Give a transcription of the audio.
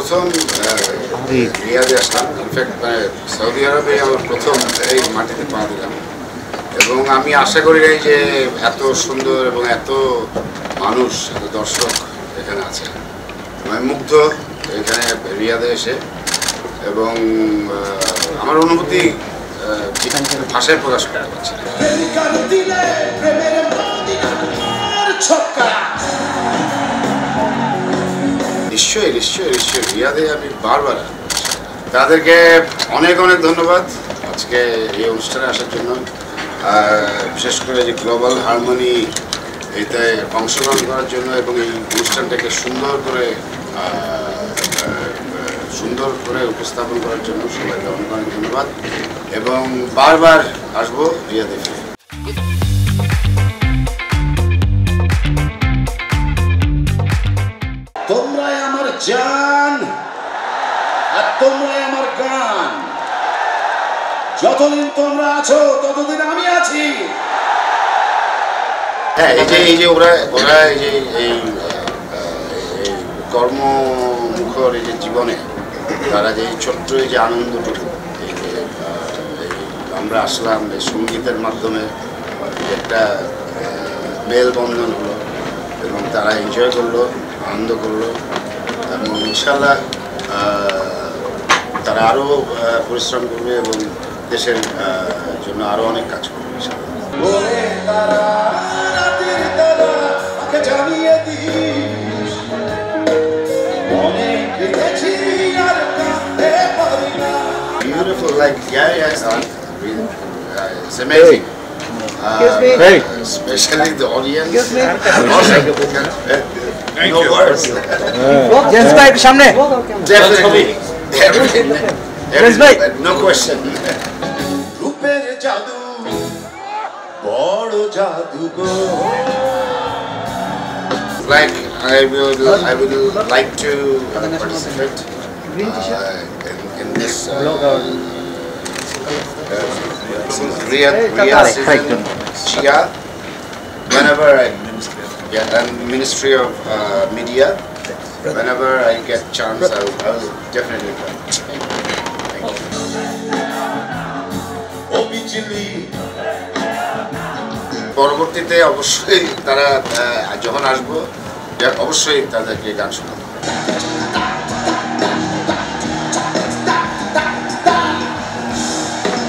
প্রথম রিয়াদে আসলাম, ইনফ্যাক্ট মানে সৌদি আরবে আমার প্রথম এই মাটিতে পা দিলাম, এবং আমি আশা করি নাই যে এত সুন্দর এবং এত মানুষ, এত দর্শক এখানে আছে। আমি মুগ্ধ এখানে রিয়াদে এসে, এবং আমার অনুভূতি ভাষায় প্রকাশ করতে পারছি না। নিশ্চয়ই নিশ্চয়ই নিশ্চয়ই রিয়াদে আমি বারবার, তাদেরকে অনেক অনেক ধন্যবাদ আজকে এই অনুষ্ঠানে আসার জন্য, বিশেষ করে যে গ্লোবাল হারমোনি এতে অংশগ্রহণ করার জন্য এবং এই অনুষ্ঠানটাকে সুন্দর করে উপস্থাপন করার জন্য সবাইকে অনেক অনেক ধন্যবাদ, এবং বারবার আসবো রিয়াদে ফিরে। তোমরাই আমার জান আর তোমরাই আমার গান, যতদিন তোমরা আছো ততদিন আমি আছি। হ্যাঁ, এই যে ওরা এই কর্মমুখর এই যে জীবনে তারা যে ছোট্ট এই যে আনন্দটুকু, এই যে আমরা আসলাম এই সঙ্গীতের মাধ্যমে একটা মেলবন্ধন হলো এবং তারা এনজয় করলো, আনন্দ করলো, এবং ইনশাল্লাহ তারা আরও পরিশ্রম করবে এবং দেশের জন্য আরও অনেক কাজ করবে ইনশাল্লাহ। Beautiful, like yeah, it's amazing. Hey. Especially the audience. No words. James bhai samne. Definitely. No question. রূপের জাদু বড় জাদুঘর। Like I would like to participate in this Riyadh season, Chia, whenever and Ministry of Media, whenever I get chance, I will definitely come. পরবর্তীতে অবশ্যই তারা যখন আসবো অবশ্যই তাদেরকে গান শোনাবো।